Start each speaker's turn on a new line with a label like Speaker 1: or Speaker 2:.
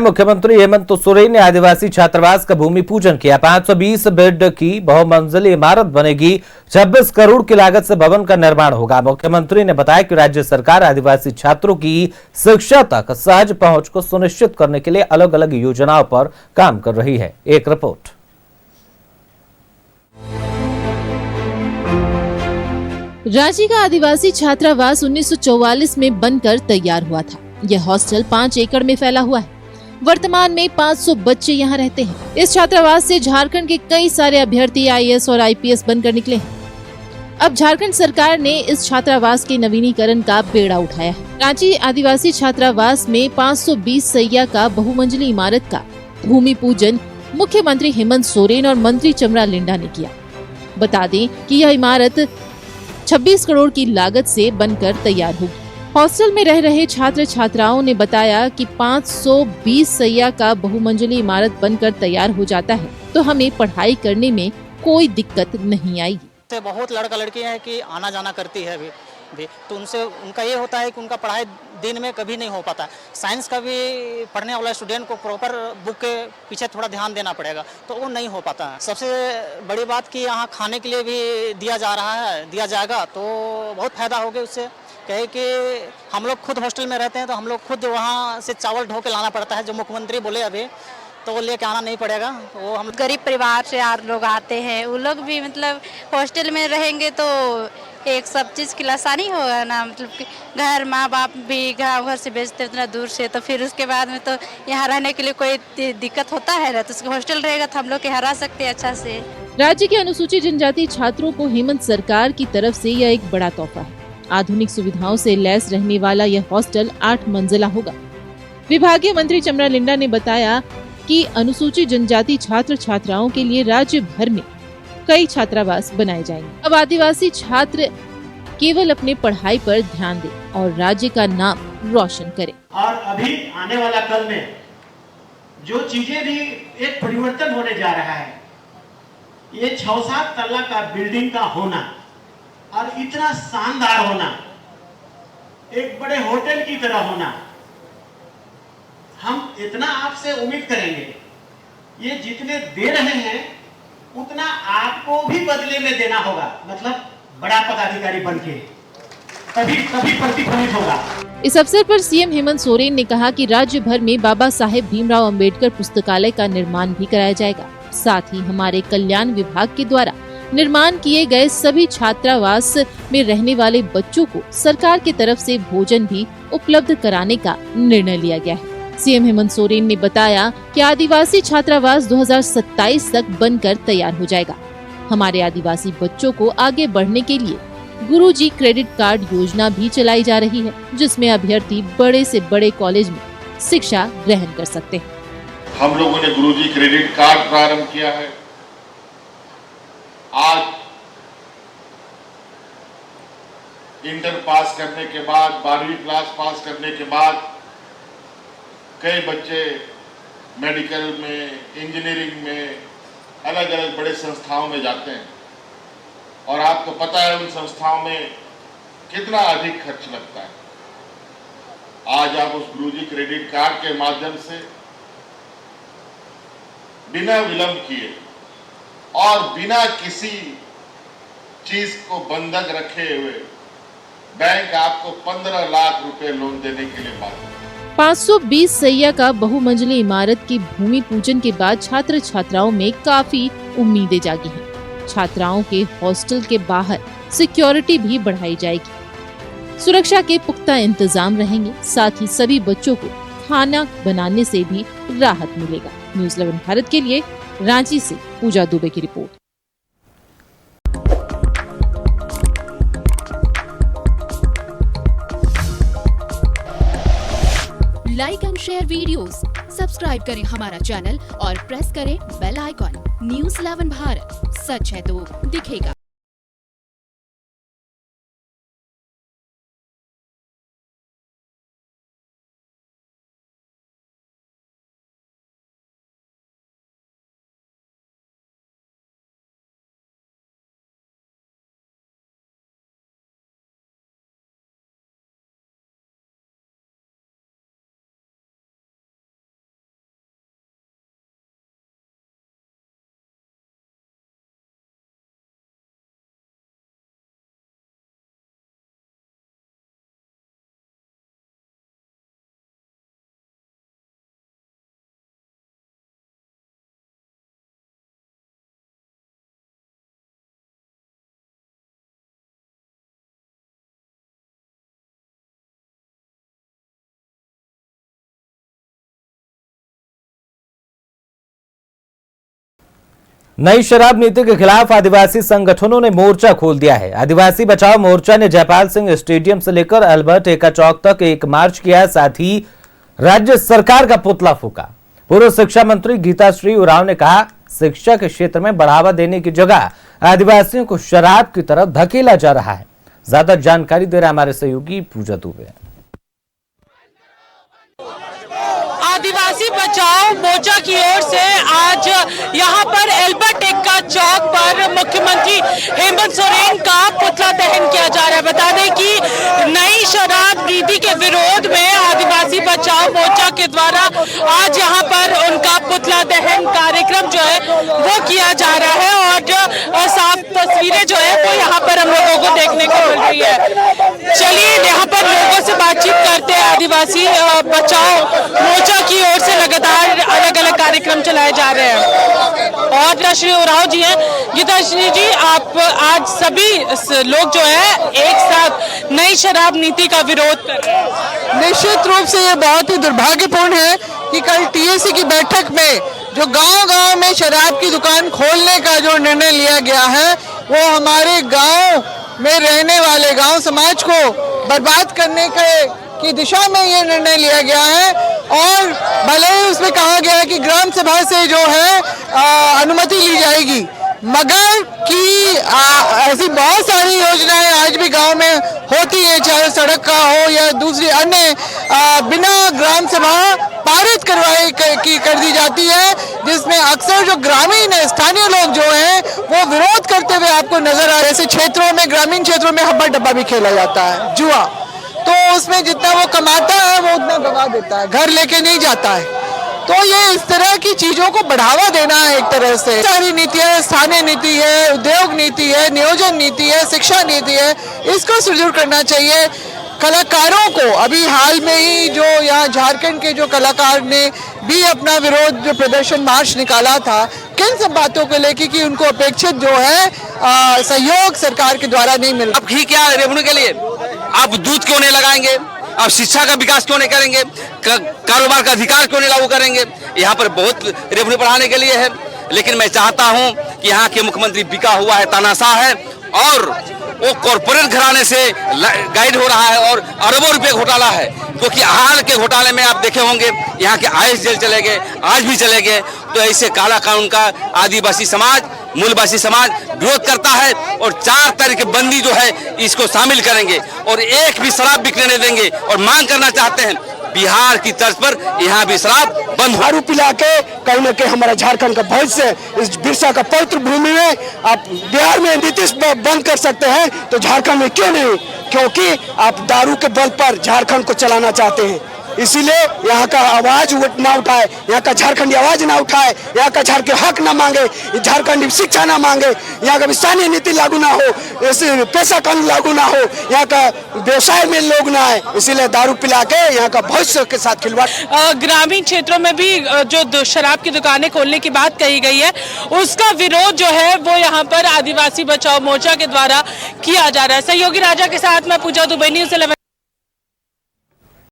Speaker 1: मुख्यमंत्री हेमंत सोरेन ने आदिवासी छात्रावास का भूमि पूजन किया। 520 बेड की बहुमंजिली इमारत बनेगी। 26 करोड़ की लागत से भवन का निर्माण होगा। मुख्यमंत्री ने बताया कि राज्य सरकार आदिवासी छात्रों की शिक्षा तक सहज पहुंच को सुनिश्चित करने के लिए अलग अलग योजनाओं पर काम कर रही है। एक रिपोर्ट।
Speaker 2: रांची का आदिवासी छात्रावास 1944 में बनकर तैयार हुआ था। यह हॉस्टल 5 एकड़ में फैला हुआ है। वर्तमान में 500 बच्चे यहाँ रहते हैं। इस छात्रावास से झारखंड के कई सारे अभ्यर्थी आईएएस और आईपीएस बनकर निकले हैं। अब झारखंड सरकार ने इस छात्रावास के नवीनीकरण का बेड़ा उठाया है। रांची आदिवासी छात्रावास में 520 सैया का बहुमंजिली इमारत का भूमि पूजन मुख्यमंत्री हेमंत सोरेन और मंत्री चमरा लिंडा ने किया। बता दें कि यह इमारत 26 करोड़ की लागत से बनकर तैयार होगी। हॉस्टल में रह रहे छात्र छात्राओं ने बताया कि 520 सैया का बहुमंजिली इमारत बनकर तैयार हो जाता है तो हमें पढ़ाई करने में कोई दिक्कत नहीं आएगी।
Speaker 3: बहुत लड़का लड़की है कि आना जाना करती है भी तो उनसे उनका ये होता है कि उनका पढ़ाई दिन में कभी नहीं हो पाता। साइंस का भी पढ़ने वाला स्टूडेंट को प्रॉपर बुक के पीछे थोड़ा ध्यान देना पड़ेगा तो वो नहीं हो पाता है। सबसे बड़ी बात कि यहाँ खाने के लिए भी दिया जाएगा तो बहुत फायदा होगा उससे। कहे कि हम लोग खुद हॉस्टल में रहते हैं तो हम लोग खुद वहाँ से चावल ढो के लाना पड़ता है। जो मुख्यमंत्री बोले अभी तो वो लेके आना नहीं पड़ेगा। वो हम
Speaker 4: गरीब परिवार से लोग आते हैं, वो लोग भी मतलब हॉस्टल में रहेंगे तो एक सब चीज़ की आसानी होगा ना। मतलब कि घर माँ बाप भी घर से भेजते उतना दूर से तो फिर उसके बाद में तो यहाँ रहने के लिए कोई दिक्कत होता है ना। तो उसका हॉस्टल रहेगा तो हम लोग यहाँ रह सकते हैं अच्छा से।
Speaker 2: राज्य के अनुसूचित जनजाति छात्रों को हेमंत सरकार की तरफ से यह एक बड़ा तोहफा है। आधुनिक सुविधाओं से लैस रहने वाला यह हॉस्टल 8 मंजिला होगा। विभागीय मंत्री चमरा लिंडा ने बताया कि अनुसूचित जनजाति छात्र छात्राओं के लिए राज्य भर में कई छात्रावास बनाए जाएंगे। अब आदिवासी छात्र केवल अपने पढ़ाई पर ध्यान दें और राज्य का नाम रोशन करें।
Speaker 5: और अभी आने वाला कल में जो चीजें भी एक परिवर्तन होने जा रहा है, ये 6-7 तल्ला का बिल्डिंग का होना और इतना शानदार होना, एक बड़े होटल की तरह होना, हम इतना आपसे उम्मीद करेंगे। ये जितने दे रहे हैं उतना आपको भी बदले में देना होगा। मतलब बड़ा पदाधिकारी बनके तभी प्रतिफलित होगा।
Speaker 2: इस अवसर पर सीएम हेमंत सोरेन ने कहा कि राज्य भर में बाबा साहेब भीमराव अंबेडकर पुस्तकालय का निर्माण भी कराया जाएगा। साथ ही हमारे कल्याण विभाग के द्वारा निर्माण किए गए सभी छात्रावास में रहने वाले बच्चों को सरकार की तरफ से भोजन भी उपलब्ध कराने का निर्णय लिया गया है। सीएम हेमंत सोरेन ने बताया कि आदिवासी छात्रावास 2027 तक बनकर तैयार हो जाएगा। हमारे आदिवासी बच्चों को आगे बढ़ने के लिए गुरुजी क्रेडिट कार्ड योजना भी चलाई जा रही है, जिसमें अभ्यर्थी बड़े से बड़े कॉलेज में शिक्षा ग्रहण कर सकते हैं।
Speaker 6: हम लोगों ने गुरुजी क्रेडिट कार्ड प्रारंभ किया है। आज इंटर पास करने के बाद, 12वीं क्लास पास करने के बाद कई बच्चे मेडिकल में, इंजीनियरिंग में, अलग अलग बड़े संस्थाओं में जाते हैं और आपको पता है उन संस्थाओं में कितना अधिक खर्च लगता है। आज आप उस गुरुजी क्रेडिट कार्ड के माध्यम से बिना विलंब किए और बिना किसी चीज को बंधक रखे हुए बैंक आपको 15 लाख रुपए लोन देने के लिए बाध्य है।
Speaker 2: 520 सैया का बहुमंजिली इमारत की भूमि पूजन के बाद छात्र छात्राओं में काफी उम्मीदें जागी हैं। छात्राओं के हॉस्टल के बाहर सिक्योरिटी भी बढ़ाई जाएगी। सुरक्षा के पुख्ता इंतजाम रहेंगे। साथ ही सभी बच्चों को खाना बनाने से भी राहत मिलेगा। न्यूज़ 11 भारत के लिए रांची से पूजा दुबे की report.
Speaker 7: Like and share videos, subscribe करें हमारा चैनल और प्रेस करें बेल आइकॉन। न्यूज़ 11 भारत, सच है तो दिखेगा।
Speaker 1: नई शराब नीति के खिलाफ आदिवासी संगठनों ने मोर्चा खोल दिया है। आदिवासी बचाओ मोर्चा ने जयपाल सिंह स्टेडियम से लेकर अल्बर्ट एक्का चौक तक एक मार्च किया, साथ ही राज्य सरकार का पुतला फूका। पूर्व शिक्षा मंत्री गीताश्री उरांव ने कहा, शिक्षा के क्षेत्र में बढ़ावा देने की जगह आदिवासियों को शराब की तरफ धकेला जा रहा है। ज्यादा जानकारी दे रहे हमारे सहयोगी पूजा दुबे।
Speaker 8: आदिवासी बचाओ मोर्चा की ओर से आज यहाँ पर अल्बर्ट एक्का चौक पर मुख्यमंत्री हेमंत सोरेन का पुतला दहन किया जा रहा है। बता दें कि नई शराब नीति के विरोध में आदिवासी बचाओ मोर्चा के द्वारा आज यहाँ पर उनका पुतला दहन कार्यक्रम जो है वो किया जा रहा है और साफ तस्वीरें जो है वो यहाँ पर हम लोगों को देखने को मिल रही है। चलिए यहाँ पर लोगों से बातचीत करते हैं। आदिवासी बचाओ मोर्चा की ओर से लगातार अलग अलग कार्यक्रम चलाए जा रहे हैं और श्री उरांव जी हैं। गीताश्री जी, आप आज सभी लोग जो है एक साथ नई शराब नीति का विरोध कर रहे हैं।
Speaker 9: निश्चित रूप से ये बहुत ही दुर्भाग्यपूर्ण है कि कल टीएसी की बैठक में जो गांव-गांव में शराब की दुकान खोलने का जो निर्णय लिया गया है वो हमारे गांव में रहने वाले गांव समाज को बर्बाद करने की दिशा में ये निर्णय लिया गया है। और भले ही उसमें कहा गया है कि ग्राम सभा से जो है अनुमति ली जाएगी, मगर कि ऐसी बहुत सारी योजनाएं आज भी गांव में होती हैं, चाहे सड़क का हो या दूसरी अन्य, बिना ग्राम सभा पारित करवाए कर दी जाती है, जिसमें अक्सर जो ग्रामीण है, स्थानीय लोग जो हैं वो विरोध करते हुए आपको नजर आ रहे। ऐसे क्षेत्रों में, ग्रामीण क्षेत्रों में हब्बा डब्बा भी खेला जाता है, जुआ, तो उसमें जितना वो कमाता है वो उतना गवा देता है, घर लेके नहीं जाता है। तो ये इस तरह की चीजों को बढ़ावा देना है एक तरह से। सारी नीतियां, स्थानीय नीति है, उद्योग नीति है, नियोजन नीति है, शिक्षा नीति है, इसको सुदृढ़ करना चाहिए। कलाकारों को अभी हाल में ही जो यहाँ झारखंड के जो कलाकार ने भी अपना विरोध जो प्रदर्शन मार्च निकाला था, किन सब बातों को लेकर कि उनको अपेक्षित जो है सहयोग सरकार के द्वारा नहीं मिल।
Speaker 10: अब घी क्या रेवन्यू के लिए, आप दूध क्यों नहीं लगाएंगे, आप शिक्षा का विकास क्यों नहीं करेंगे, कारोबार का अधिकार क्यों नहीं लागू करेंगे। यहाँ पर बहुत रेवन्यू बढ़ाने के लिए है, लेकिन मैं चाहता हूँ कि यहाँ के मुख्यमंत्री बिका हुआ है, तानाशाह है और वो कॉर्पोरेट घराने से गाइड हो रहा है और अरबों रुपए घोटाला है, क्योंकि हाल के घोटाले में आप देखे होंगे यहाँ के आईएएस जेल चले गए, आज भी चले गए। तो ऐसे काला कानून का आदिवासी समाज, मूलवासी समाज विरोध करता है और 4 तारीख की बंदी जो है इसको शामिल करेंगे और एक भी शराब बिकने नहीं देंगे। और मांग करना चाहते हैं बिहार की तर्ज पर यहाँ भी शराब बंद।
Speaker 9: दारू पिला के कहीं न कहीं हमारा झारखंड का भविष्य इस बिरसा का पवित्र भूमि में आप बिहार में नीतीश बंद कर सकते हैं तो झारखंड में क्यों नहीं, क्योंकि आप दारू के बल पर झारखंड को चलाना चाहते हैं। इसीलिए यहाँ का आवाज ना उठाए, यहाँ का झारखंडी आवाज ना उठाए, यहाँ का झारखंड हक ना मांगे, झारखंडी शिक्षा ना मांगे, यहाँ का स्थानीय नीति लागू ना हो, पैसा कानून लागू ना हो, यहाँ का व्यवसाय में लोग ना आए। इसीलिए दारू पिला के यहाँ का भविष्य के साथ खिलवाड़।
Speaker 8: ग्रामीण क्षेत्रों में भी जो शराब की दुकानें खोलने की बात कही गई है, उसका विरोध जो है वो यहाँ पर आदिवासी बचाओ मोर्चा के द्वारा किया जा रहा है। सहयोगी राजा के साथ मैं पूजा दुबे, न्यूज़ 11।